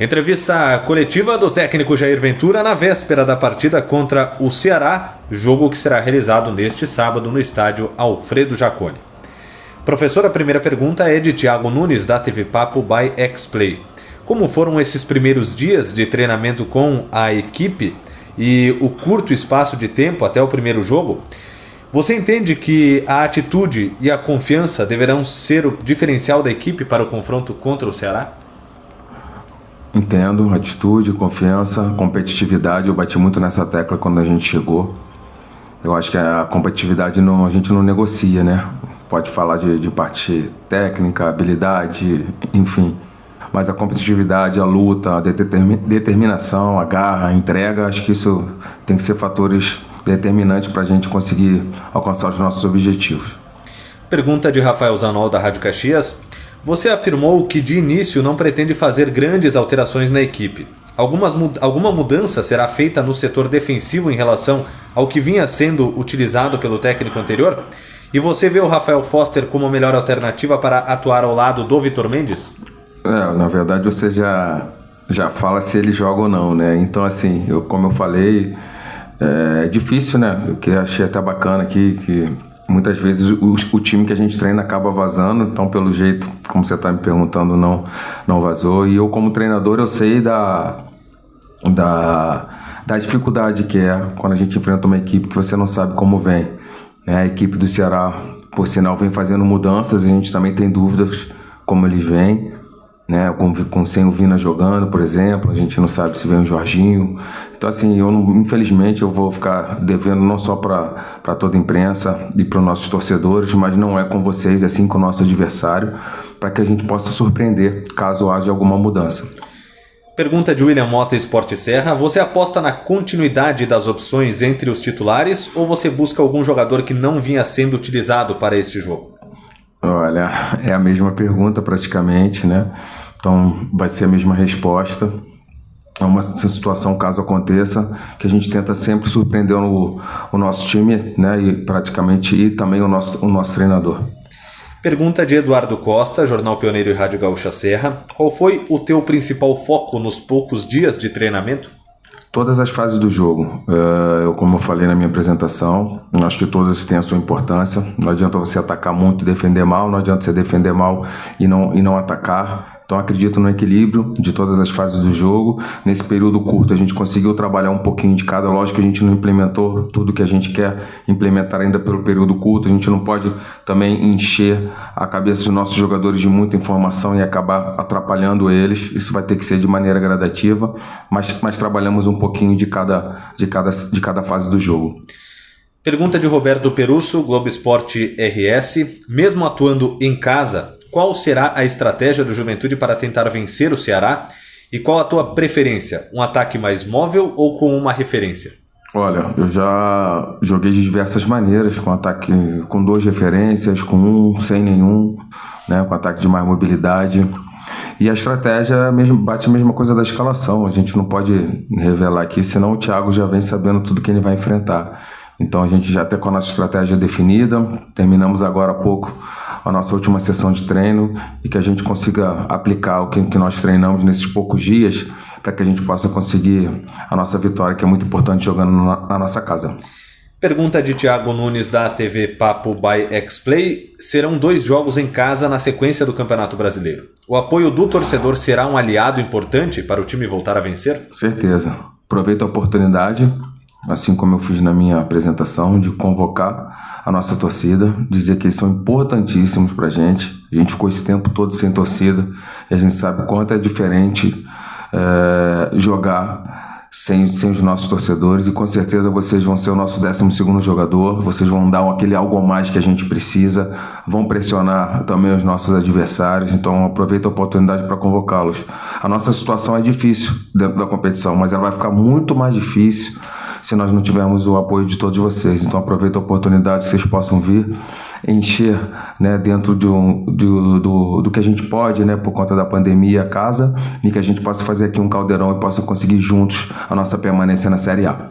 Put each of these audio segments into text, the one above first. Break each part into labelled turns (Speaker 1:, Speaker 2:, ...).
Speaker 1: Entrevista coletiva do técnico Jair Ventura na véspera da partida contra o Ceará, jogo que será realizado neste sábado no estádio Alfredo Jaconi. Professor, a primeira pergunta é de Thiago Nunes, da TV Papo by X-Play. Como foram esses primeiros dias de treinamento com a equipe e o curto espaço de tempo até o primeiro jogo? Você entende que a atitude e a confiança deverão ser o diferencial da equipe para o confronto contra o Ceará?
Speaker 2: Entendo, atitude, confiança, competitividade. Eu bati muito nessa tecla quando a gente chegou. Eu acho que a competitividade a gente não negocia, né? Você pode falar de parte técnica, habilidade, enfim. Mas a competitividade, a luta, a determinação, a garra, a entrega, acho que isso tem que ser fatores determinantes para a gente conseguir alcançar os nossos objetivos.
Speaker 1: Pergunta de Rafael Zanol, da Rádio Caxias. Você afirmou que de início não pretende fazer grandes alterações na equipe. Alguma mudança será feita no setor defensivo em relação ao que vinha sendo utilizado pelo técnico anterior? E você vê o Rafael Foster como a melhor alternativa para atuar ao lado do Vitor Mendes?
Speaker 2: Na verdade você já fala se ele joga ou não, né? Então assim, como eu falei, é difícil, né? O que eu achei até bacana aqui, que muitas vezes o time que a gente treina acaba vazando, então pelo jeito, como você está me perguntando, não vazou. E eu como treinador, eu sei da dificuldade que é quando a gente enfrenta uma equipe que você não sabe como vem. A equipe do Ceará, por sinal, vem fazendo mudanças, a gente também tem dúvidas como eles vêm. Sem o Vina jogando, por exemplo, a gente não sabe se vem o Jorginho. Então assim, infelizmente eu vou ficar devendo não só para toda a imprensa e para os nossos torcedores, mas não é com vocês, é sim com o nosso adversário, para que a gente possa surpreender caso haja alguma mudança.
Speaker 1: Pergunta de William Mota, Esporte Serra. Você aposta na continuidade das opções entre os titulares ou você busca algum jogador que não vinha sendo utilizado para este jogo?
Speaker 2: Olha, é a mesma pergunta praticamente, né? Então vai ser a mesma resposta. É uma situação, caso aconteça, que a gente tenta sempre surpreender o nosso time, né? E também o nosso treinador.
Speaker 1: Pergunta de Eduardo Costa, Jornal Pioneiro e Rádio Gaúcha Serra. Qual foi o teu principal foco nos poucos dias de treinamento?
Speaker 2: Todas as fases do jogo. Como eu falei na minha apresentação, acho que todas têm a sua importância. Não adianta você atacar muito e defender mal, não adianta você defender mal e não atacar. Então acredito no equilíbrio de todas as fases do jogo. Nesse período curto a gente conseguiu trabalhar um pouquinho de cada. Lógico que a gente não implementou tudo que a gente quer implementar ainda pelo período curto. A gente não pode também encher a cabeça dos nossos jogadores de muita informação e acabar atrapalhando eles. Isso vai ter que ser de maneira gradativa, mas trabalhamos um pouquinho de cada fase do jogo.
Speaker 1: Pergunta de Roberto Perusso, Globo Esporte RS. Mesmo atuando em casa, qual será a estratégia do Juventude para tentar vencer o Ceará? E qual a tua preferência? Um ataque mais móvel ou com uma referência?
Speaker 2: Olha, eu já joguei de diversas maneiras, com ataque com 2 referências, com 1, sem nenhum, né, com ataque de mais mobilidade. E a estratégia bate a mesma coisa da escalação. A gente não pode revelar aqui, senão o Thiago já vem sabendo tudo que ele vai enfrentar. Então a gente já tem com a nossa estratégia definida. Terminamos agora há pouco a nossa última sessão de treino e que a gente consiga aplicar o que nós treinamos nesses poucos dias para que a gente possa conseguir a nossa vitória, que é muito importante jogando na nossa casa.
Speaker 1: Pergunta de Thiago Nunes, da TV Papo by X-Play. Serão 2 jogos em casa na sequência do Campeonato Brasileiro. O apoio do torcedor será um aliado importante para o time voltar a vencer?
Speaker 2: Certeza. Aproveito a oportunidade, assim como eu fiz na minha apresentação, de convocar a nossa torcida, dizer que eles são importantíssimos para a gente. A gente ficou esse tempo todo sem torcida e a gente sabe o quanto é diferente jogar sem os nossos torcedores, e com certeza vocês vão ser o nosso 12º jogador, vocês vão dar aquele algo a mais que a gente precisa, vão pressionar também os nossos adversários, então aproveito a oportunidade para convocá-los. A nossa situação é difícil dentro da competição, mas ela vai ficar muito mais difícil se nós não tivermos o apoio de todos vocês. Então aproveito a oportunidade que vocês possam vir encher, né, dentro do que a gente pode, né, por conta da pandemia, a casa, e que a gente possa fazer aqui um caldeirão e possa conseguir juntos a nossa permanência na Série A.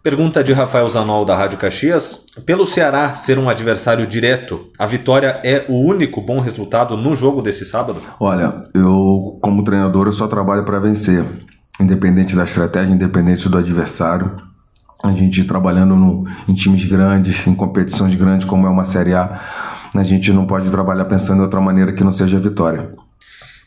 Speaker 1: Pergunta de Rafael Zanol, da Rádio Caxias. Pelo Ceará ser um adversário direto, a vitória é o único bom resultado no jogo desse sábado?
Speaker 2: Olha, eu como treinador eu só trabalho para vencer, independente da estratégia, independente do adversário. A gente trabalhando em times grandes, em competições grandes como é uma Série A, a gente não pode trabalhar pensando em outra maneira que não seja a vitória.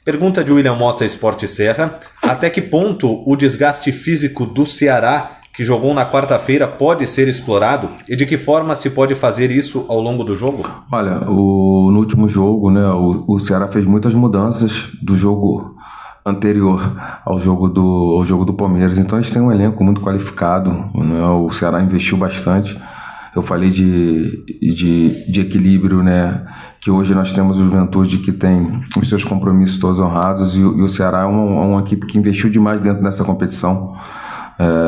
Speaker 1: Pergunta de William Mota, Esporte Serra. Até que ponto o desgaste físico do Ceará, que jogou na quarta-feira, pode ser explorado? E de que forma se pode fazer isso ao longo do jogo?
Speaker 2: Olha, no último jogo, né, o Ceará fez muitas mudanças do jogo anterior ao jogo do Palmeiras. Então eles têm um elenco muito qualificado, né? O Ceará investiu bastante. Eu falei de equilíbrio, né? Que hoje nós temos o Juventude que tem os seus compromissos todos honrados e o Ceará é uma equipe que investiu demais dentro dessa competição.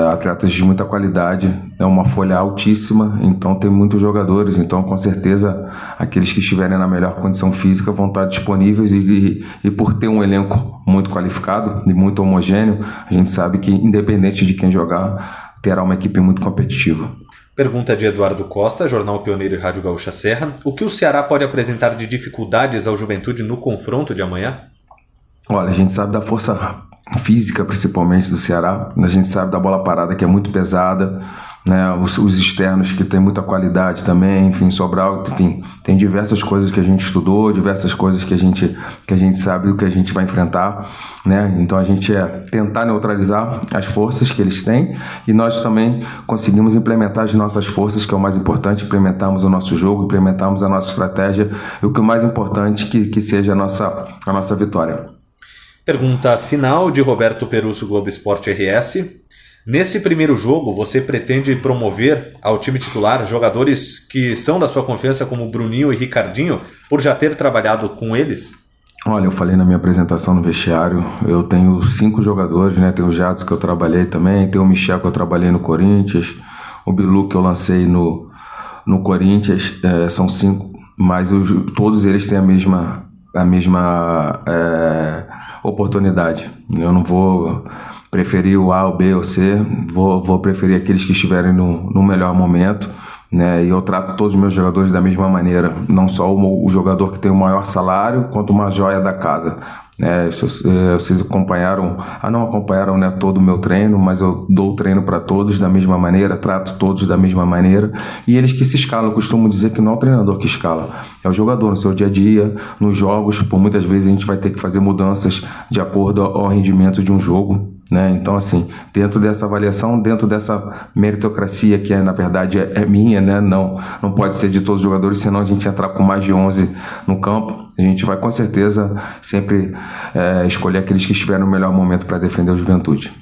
Speaker 2: Atletas de muita qualidade, é uma folha altíssima, então tem muitos jogadores, então com certeza aqueles que estiverem na melhor condição física vão estar disponíveis e por ter um elenco muito qualificado e muito homogêneo, a gente sabe que independente de quem jogar, terá uma equipe muito competitiva.
Speaker 1: Pergunta de Eduardo Costa, Jornal Pioneiro e Rádio Gaúcha Serra. O que o Ceará pode apresentar de dificuldades ao Juventude no confronto de amanhã?
Speaker 2: Olha, a gente sabe da força física, principalmente do Ceará. A gente sabe da bola parada, que é muito pesada, né? Os externos que tem muita qualidade também, enfim, Sobral, enfim, tem diversas coisas que a gente estudou, diversas coisas que a gente sabe o que a gente vai enfrentar, né? Então a gente tentar neutralizar as forças que eles têm e nós também conseguimos implementar as nossas forças, que é o mais importante, implementarmos o nosso jogo, implementarmos a nossa estratégia e o que é o mais importante que seja a nossa vitória.
Speaker 1: Pergunta final de Roberto Perusso, Globo Esporte RS. Nesse primeiro jogo, você pretende promover ao time titular jogadores que são da sua confiança, como Bruninho e Ricardinho, por já ter trabalhado com eles?
Speaker 2: Olha, eu falei na minha apresentação no vestiário, eu tenho 5 jogadores, né? Tem o Jadson que eu trabalhei também, tem o Michel que eu trabalhei no Corinthians, o Bilu que eu lancei no Corinthians, são 5, mas todos eles têm a mesma oportunidade. Eu não vou preferir o A, o B ou C, vou preferir aqueles que estiverem no melhor momento, né? E eu trato todos os meus jogadores da mesma maneira, não só o jogador que tem o maior salário, quanto uma joia da casa. Vocês não acompanharam, né, todo o meu treino, mas eu dou o treino para todos da mesma maneira, trato todos da mesma maneira, e eles que se escalam, eu costumo dizer que não é o treinador que escala, é o jogador no seu dia a dia, nos jogos, por muitas vezes a gente vai ter que fazer mudanças de acordo ao rendimento de um jogo, né? Então assim, dentro dessa avaliação, dentro dessa meritocracia que na verdade é minha, né? Não pode ser de todos os jogadores, senão a gente entrar com mais de 11 no campo, a gente vai com certeza sempre escolher aqueles que estiveram no melhor momento para defender o Juventude.